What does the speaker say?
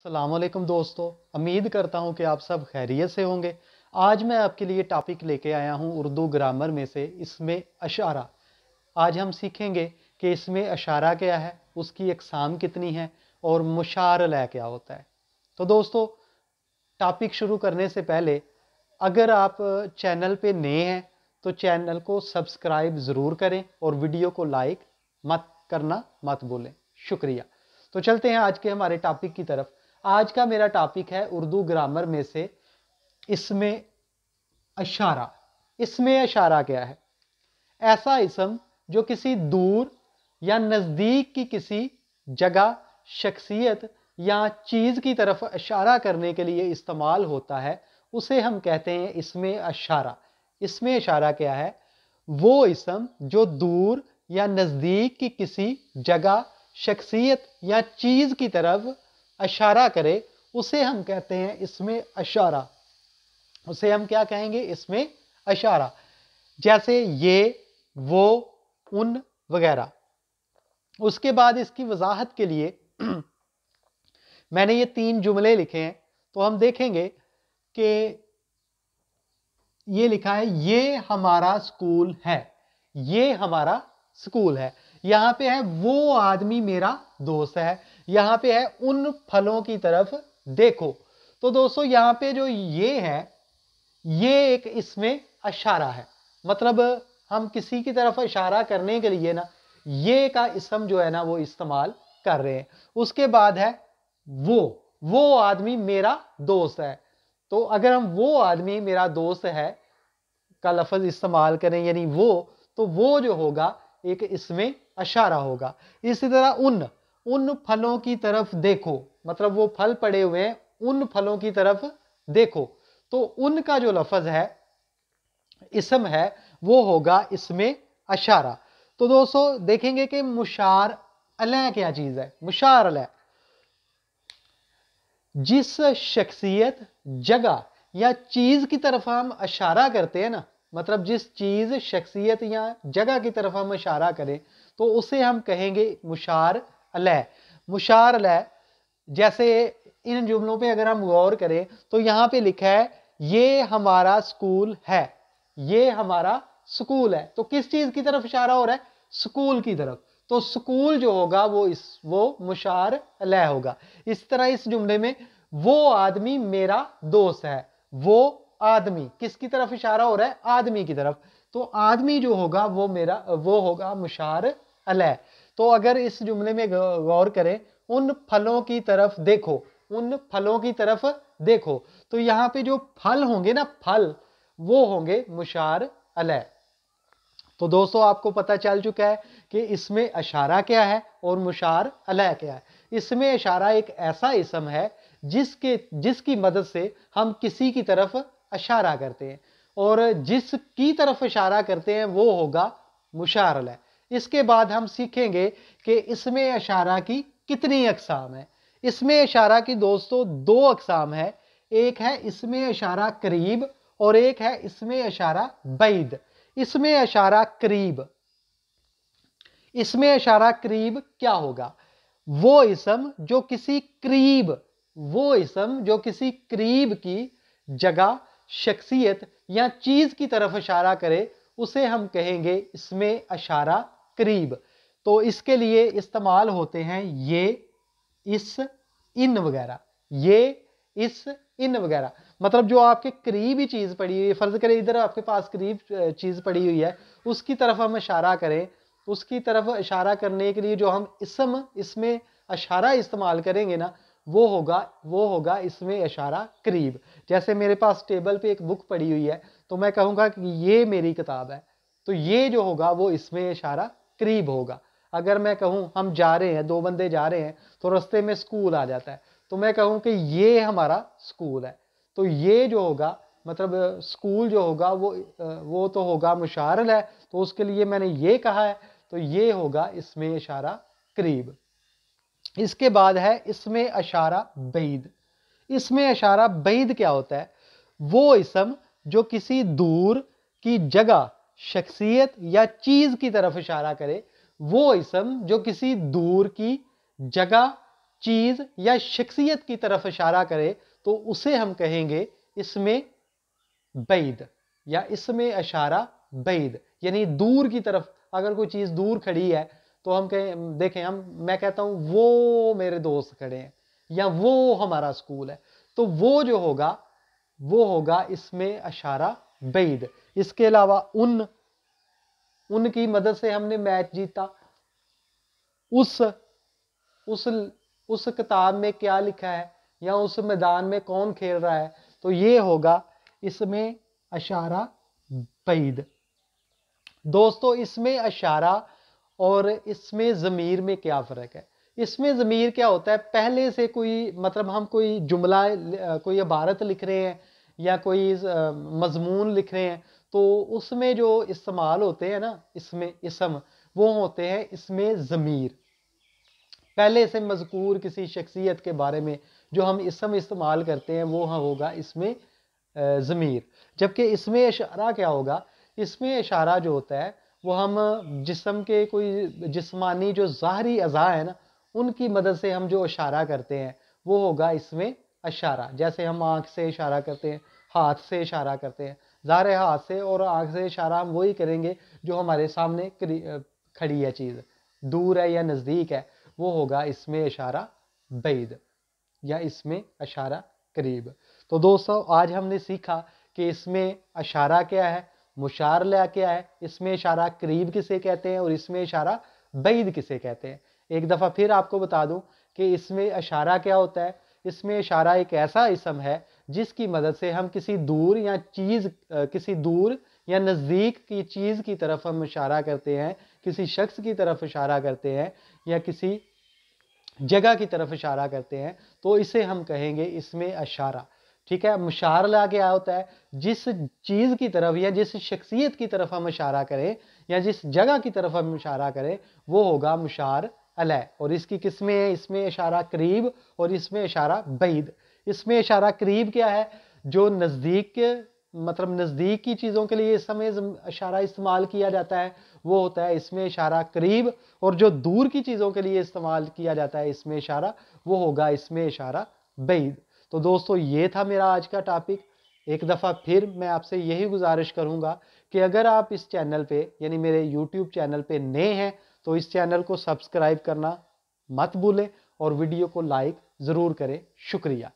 अस्सलाम वालेकुम दोस्तों, उम्मीद करता हूँ कि आप सब खैरियत से होंगे। आज मैं आपके लिए टॉपिक लेके आया हूँ उर्दू ग्रामर में से इसमें अशारा। आज हम सीखेंगे कि इसमें अशारा क्या है, उसकी अक़साम कितनी है और मुशारला क्या होता है। तो दोस्तों, टॉपिक शुरू करने से पहले अगर आप चैनल पे नए हैं तो चैनल को सब्सक्राइब ज़रूर करें और वीडियो को लाइक मत भूलें। शुक्रिया। तो चलते हैं आज के हमारे टॉपिक की तरफ। आज का मेरा टॉपिक है उर्दू ग्रामर में से इसमें अशारा। इसमें अशारा क्या है? ऐसा इसम जो किसी दूर या नज़दीक की किसी जगह, शख्सियत या चीज़ की तरफ इशारा करने के लिए इस्तेमाल होता है, उसे हम कहते हैं इसमें अशारा। इसमें इशारा क्या है? वो इसम जो दूर या नज़दीक की किसी जगह, शख्सियत या चीज़ की तरफ इशारा करे, उसे हम कहते हैं इसमें अशारा। उसे हम क्या कहेंगे? इसमें अशारा। जैसे ये, वो, उन वगैरह। उसके बाद इसकी वजाहत के लिए मैंने ये 3 जुमले लिखे हैं। तो हम देखेंगे कि ये लिखा है, ये हमारा स्कूल है। ये हमारा स्कूल है। यहां पे है वो आदमी मेरा दोस्त है। यहां पे है उन फलों की तरफ देखो। तो दोस्तों, यहां पे जो ये है, ये एक इसमें अशारा है। मतलब हम किसी की तरफ इशारा करने के लिए ना ये का इसम जो है ना वो इस्तेमाल कर रहे हैं। उसके बाद है वो आदमी मेरा दोस्त है। तो अगर हम वो आदमी मेरा दोस्त है का लफ्ज इस्तेमाल करें, यानी वो, तो वो जो होगा एक इसमें अशारा होगा। इसी तरह उन फलों की तरफ देखो, मतलब वो फल पड़े हुए हैं, उन फलों की तरफ देखो। तो उनका जो लफ्ज है, इसम है, वो होगा इसमें अशारा। तो दोस्तों देखेंगे कि मुशार अलह क्या चीज है। मुशार अलह जिस शख्सियत, जगह या चीज की तरफ हम इशारा करते हैं ना, मतलब जिस चीज, शख्सियत या जगह की तरफ हम इशारा करें, तो उसे हम कहेंगे मुशार अलह। मुशार अलह, जैसे इन जुमलों पे अगर हम गौर करें तो यहां पे लिखा है ये हमारा स्कूल है। ये हमारा स्कूल है। तो किस चीज की तरफ इशारा हो रहा है? स्कूल की तरफ। तो स्कूल जो होगा वो मुशार अलह होगा। इस तरह इस जुमले में वो आदमी मेरा दोस्त है। वो आदमी किसकी तरफ इशारा हो रहा है? आदमी की तरफ। तो आदमी जो होगा वो होगा मुशार अलह। तो अगर इस जुमले में गौर करें, उन फलों की तरफ देखो, उन फलों की तरफ देखो, तो यहां पे जो फल होंगे ना, फल, वो होंगे मुशार अलह। तो दोस्तों आपको पता चल चुका है कि इसमें इशारा क्या है और मुशार अलह क्या है। इसमें इशारा एक ऐसा इसम है जिसकी मदद से हम किसी की तरफ इशारा करते हैं, और जिसकी तरफ इशारा करते हैं वो होगा मुशार अलह। इसके बाद हम सीखेंगे कि इसमें इशारा की कितनी अक़साम है। इसमें इशारा की दोस्तों 2 अक़साम है। एक है इसमें इशारा करीब और एक है इसमें इशारा बैद। इसमें इशारा करीब, इसमें इशारा करीब क्या होगा? वो इसम जो किसी करीब, वो इसम जो किसी करीब की जगह, शख्सियत या चीज की तरफ इशारा करे, उसे हम कहेंगे इसमें इशारा करीब। तो इसके लिए इस्तेमाल होते हैं ये, इस, इन वगैरह। ये, इस, इन वगैरह। मतलब जो आपके करीब ही चीज पड़ी हुई है, फर्ज करें इधर आपके पास करीब चीज पड़ी हुई है, उसकी तरफ हम इशारा करें, उसकी तरफ इशारा करने के लिए जो हम इसम, इसमें इशारा इस्तेमाल करेंगे ना, वो होगा इसमें इशारा करीब। जैसे मेरे पास टेबल पे एक बुक पड़ी हुई है, तो मैं कहूंगा कि ये मेरी किताब है, तो ये जो होगा वो इसमें इशारा करीब होगा। अगर मैं कहूं हम जा रहे हैं, 2 बंदे जा रहे हैं, तो रास्ते में स्कूल आ जाता है, तो मैं कहूं कि ये हमारा स्कूल है, तो ये जो होगा, मतलब स्कूल जो होगा वो तो होगा मुशार अलह। तो उसके लिए मैंने ये कहा है, तो ये होगा इसमें इशारा करीब। इसके बाद है इसमें इशारा बैद। इसमें इशारा बैद क्या होता है? वो इसम जो किसी दूर की जगह, शख्सियत या चीज की तरफ इशारा करे। वो इसम जो किसी दूर की जगह, चीज या शख्सियत की तरफ इशारा करे तो उसे हम कहेंगे इसमें बैद या इसमें इशारा बैद, यानी दूर की तरफ। अगर कोई चीज दूर खड़ी है तो हम कहें, देखें मैं कहता हूं वो मेरे दोस्त खड़े हैं या वो हमारा स्कूल है, तो वो जो होगा वो होगा इसमें इशारा बैद। इसके अलावा उनकी मदद से हमने मैच जीता, उस उस उस किताब में क्या लिखा है या उस मैदान में कौन खेल रहा है, तो ये होगा इसमें इशारा बैद। दोस्तों इसमें इशारा और इसमें ज़मीर में क्या फ़र्क है? इसमें ज़मीर क्या होता है, पहले से कोई मतलब हम कोई जुमला कोई इबारत लिख रहे हैं या कोई मजमून लिख रहे हैं, तो उसमें जो इस्तेमाल होते हैं ना इसमें इसम, वो होते हैं इसमें ज़मीर। पहले से मज़कूर किसी शख्सियत के बारे में जो हम इसम इस्तेमाल करते हैं वो होगा इसमें ज़मीर। जबकि इसमें इशारा क्या होगा, इसमें इशारा जो होता है वो हम जिस्म के कोई जिस्मानी जो ज़ाहरी अज़ा है ना उनकी मदद से हम जो इशारा करते हैं वो होगा इसमें इशारा। जैसे हम आँख से इशारा करते हैं, हाथ से इशारा करते हैं, ज़ाहिर है हाथ से और आँख से इशारा हम वही करेंगे जो हमारे सामने खड़ी है चीज़, दूर है या नज़दीक है, वो होगा इसमें इशारा बैद या इसमें इशारा करीब। तो दोस्तों आज हमने सीखा कि इसमें इशारा क्या है, मुशारला क्या है, इसमें इशारा करीब किसे कहते हैं और इसमें इशारा बैद किसे कहते हैं। एक दफ़ा फिर आपको बता दूं कि इसमें इशारा क्या होता है। इसमें इशारा एक ऐसा इसम है जिसकी मदद से हम किसी दूर या चीज़ किसी दूर या नज़दीक की चीज़ की तरफ हम इशारा करते हैं, किसी शख्स की तरफ इशारा करते हैं या किसी जगह की तरफ इशारा करते हैं, तो इसे हम कहेंगे इसमें इशारा। ठीक है, मुशारला क्या होता है, जिस चीज़ की तरफ या जिस शख्सियत की तरफ हम इशारा करें या जिस जगह की तरफ हम इशारा करें वो होगा मुशार अलैह। और इसकी किस्में हैं, इसमें इशारा करीब और इसमें इशारा बैद। इसमें इशारा करीब क्या है, जो नज़दीक के मतलब नज़दीक की चीज़ों के लिए इस समय इशारा इस्तेमाल किया जाता है वो होता है इसमें इशारा करीब, और जो दूर की चीज़ों के लिए इस्तेमाल किया जाता है इसमें इशारा वो होगा इसमें इशारा बैद। तो दोस्तों ये था मेरा आज का टॉपिक। एक दफ़ा फिर मैं आपसे यही गुजारिश करूँगा कि अगर आप इस चैनल पे यानी मेरे YouTube चैनल पे नए हैं तो इस चैनल को सब्सक्राइब करना मत भूलें और वीडियो को लाइक ज़रूर करें। शुक्रिया।